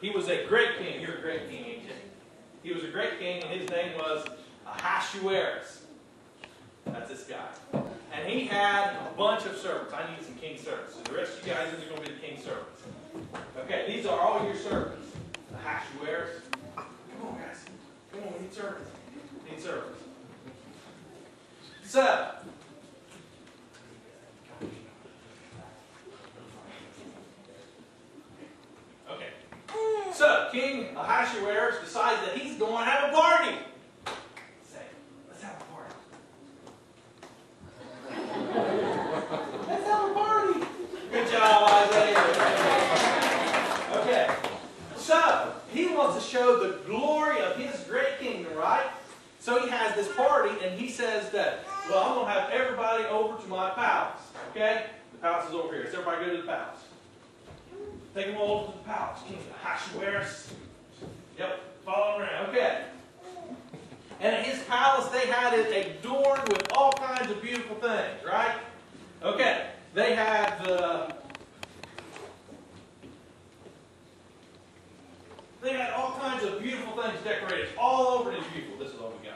He was a great king. You're a great king, ain't you? He was a great king, and his name was Ahasuerus. That's this guy. And he had a bunch of servants. I need some king servants. So the rest of you guys are going to be the king servants. Okay, these are all your servants. Ahasuerus. Come on, guys. Come on, we need servants. We need servants. So, okay. So, King Ahasuerus decides that he's going to have a party. Say, let's have a party. Let's have a party. Good job, Isaiah. Okay. So, he wants to show the glory of his great kingdom, right? So he has this party, and he says that, well, I'm going to have everybody over to my palace. Okay? The palace is over here. So everybody go to the palace. Take them all over to the palace. King Ahasuerus. Yep. Follow around. Okay. And at his palace, they had it adorned with all kinds of beautiful things, right? Okay. They had all kinds of beautiful things decorated all over it. It's beautiful. This is all we got.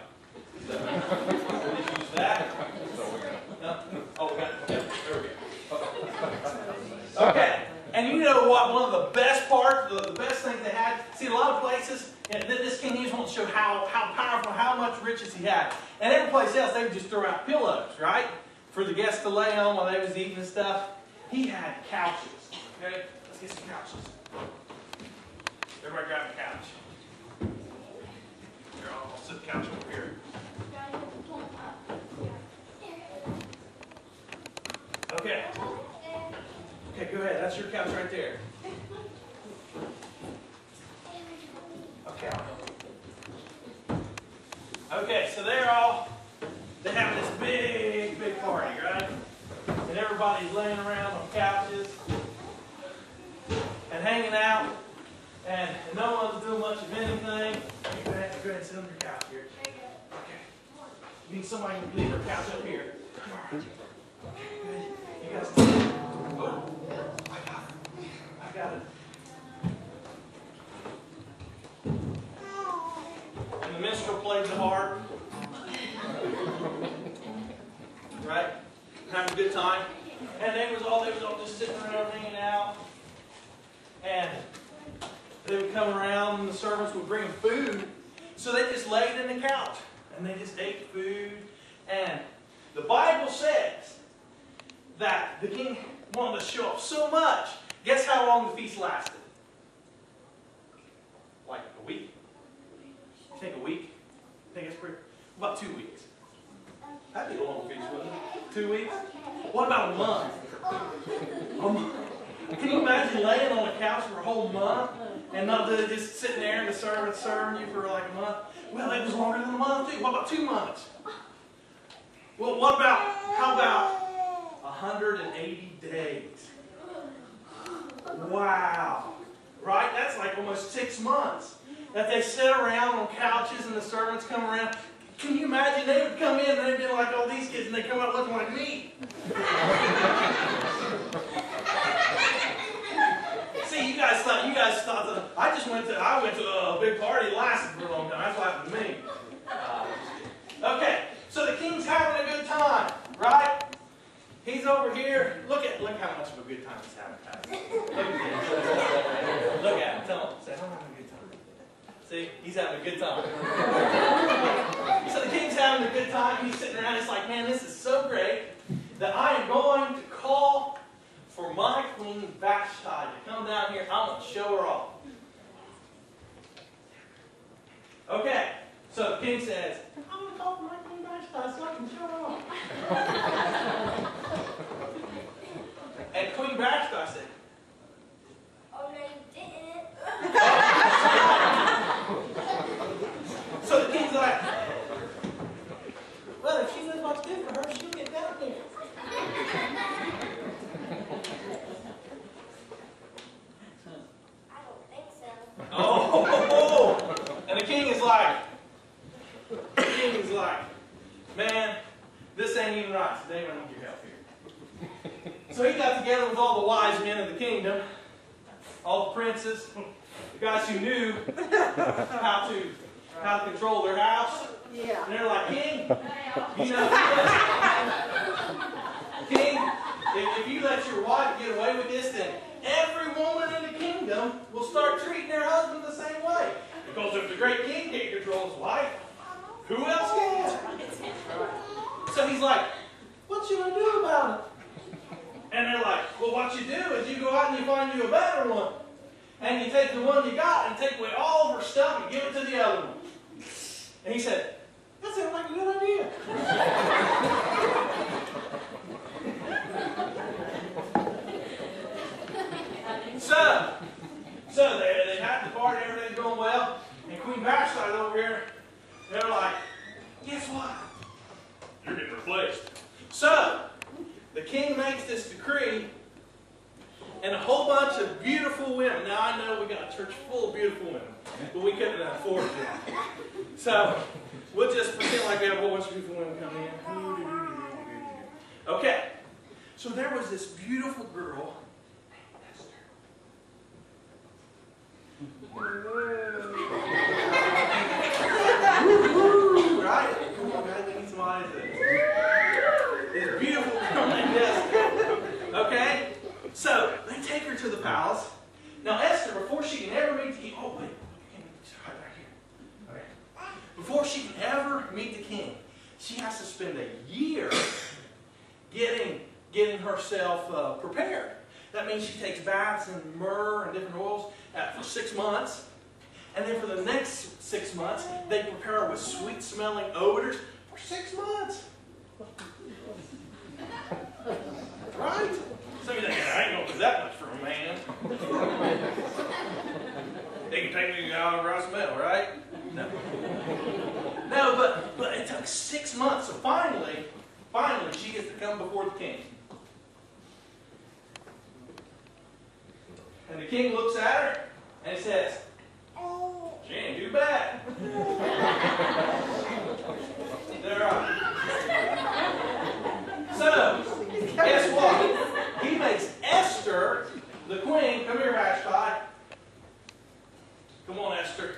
So, we'll just use that. That's all we got. No? Oh, we got it. Yep. There we go. Okay. And you know what? One of the best parts, the best things they had, see, a lot of places, and this king, he just wants to show how powerful, how much riches he had. And every place else, they would just throw out pillows, right? For the guests to lay on while they was eating and stuff. He had couches. Okay? Let's get some couches. Everybody grab a couch. Here, I'll sit the couch over here. Okay. Okay, go ahead. That's your couch right there. Okay. Okay, so they're having this big party, right? And everybody's laying around on couches and hanging out. And no one's doing much of anything. Go ahead and sit on your couch here. Okay. You need somebody to leave their couch up here. Okay, good. You guys do it. Oh, I got it. And the minstrel played the harp. Right? Having a good time. And they was all just sitting around hanging out. And they would come around and the servants would bring food. So they just laid in the couch. And they just ate food. And the Bible says that the king wanted to show up so much. Guess how long the feast lasted? Like a week? You think a week? You think it's pretty? About 2 weeks. That'd be a long feast, wouldn't it? 2 weeks? What about a month? A month. Can you imagine laying on a couch for a whole month and not just sitting there and the servant serving you for like a month? Well, it was longer than a month too. What about 2 months? Well, how about 180 days? Wow. Right? That's like almost 6 months that they sit around on couches and the servants come around. Can you imagine? They would come in and they'd be like all these kids and they come out looking like me. See, you guys thought that I went to a big party, it lasted for a long time. That's what happened to me. Okay, so the king's having a good time, right? He's over here. Look how much of a good time he's having. Look at him. Tell him. Say, I'm having a good time. See, he's having a good time. So the king's having a good time. He's sitting around. He's like, man, this is so great that I am going to call for my queen Vashti to come down here. I'm going to show her off. Okay, so the king says, I'm going to call for my queen Vashti so I can show her off. And Queen Vashti said, oh, no, you didn't. So the king's like, well, if she knows what's good for her, she'll get down here. I don't think so. Oh, and the king is like, man, this ain't even right. So David, I need your help here. So he got together with all the wise men of the kingdom, all the princes, the guys who knew how to control their house. Yeah. And they're like, King, you know, King, if you let your wife get away with this, then every woman in the kingdom will start treating their husband the same way. Because if the great king can't control his wife, who else can? So he's like, what should I do about it? And they're like, well, what you do is you go out and you find you a better one. And you take the one you got and take away all of her stuff and give it to the other one. And he said, that sounds like a good idea. So they had the party, everything's going well, and Queen Vashti's over here. They're like, guess what? You're getting replaced. So the king makes this decree, and a whole bunch of beautiful women. Now I know we got a church full of beautiful women, but we couldn't afford it. So we'll just pretend like we have a whole bunch of beautiful women come in. Okay. So there was this beautiful girl named Esther. Right? Come on, guys, we need some eyes. This beautiful girl named Esther. Okay? So they take her to the palace. Now Esther, before she can ever meet the king, oh wait, right back here. Okay. Before she can ever meet the king, she has to spend a year getting herself prepared. That means she takes baths in myrrh and different oils for 6 months. And then for the next 6 months, they prepare her with sweet-smelling odors for 6 months. Right? Some of you think, I ain't going to do that much for a man. They can take me out where I smell, right? No. No, but it took 6 months. So finally, she gets to come before the king. And the king looks at her and he says, she ain't too bad. They're right. So, guess what? He makes Esther the queen. Come here, Vashti. Come on, Esther.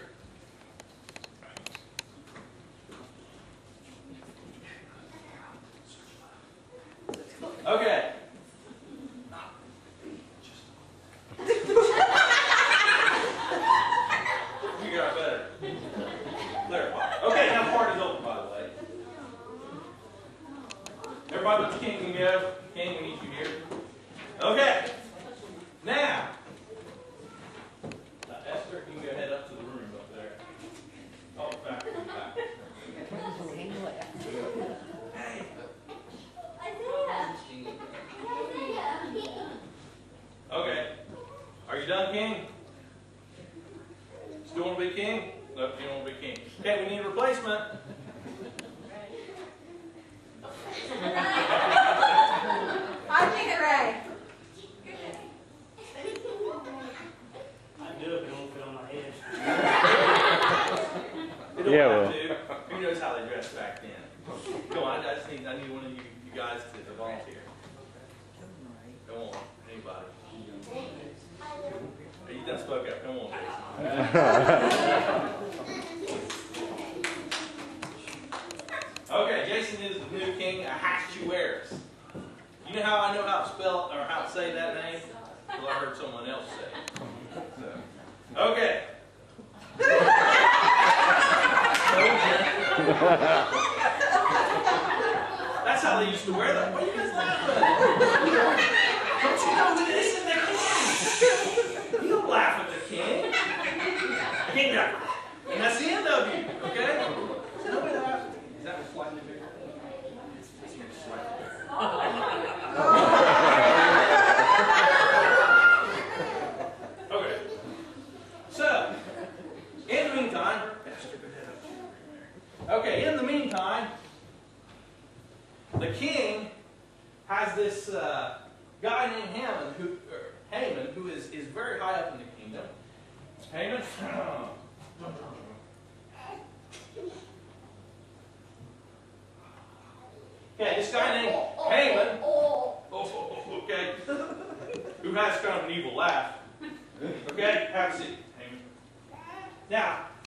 Okay. You got better. There. Okay, now party's over, by the way. Everybody but the king can go. King, we need you here. Okay. Now, Esther, you can go head up to the room up there. Oh, back. Hey. Okay. Are you done, King? Still want to be king? Nope, you don't want to be king. Okay, we need a replacement. I think it right. I do if it don't fit on my head. They don't Yeah, have well. to. Who knows how they dressed back then? Come on, I need one of you guys to volunteer. Come on, anybody. Hey, you done spoke up. Come on, Jason. Okay, Jason is the new king Ahasuerus. You know how I know how to spell or how to say that name? Well, I heard someone else say it. So, okay. That's how they used to wear them. What are you guys laughing at? Don't you know who this is? The king. You don't laugh at the king. King down. And that's the end of you, okay? Nobody laughs. Is that slightly bigger? This one's slightly bigger. Okay. So, in the meantime, okay, in the meantime, the king has this guy named Haman, who is very high up in the kingdom. Haman? Okay, this guy named Haman, okay, who has kind of an evil laugh. Okay, have a seat. Now,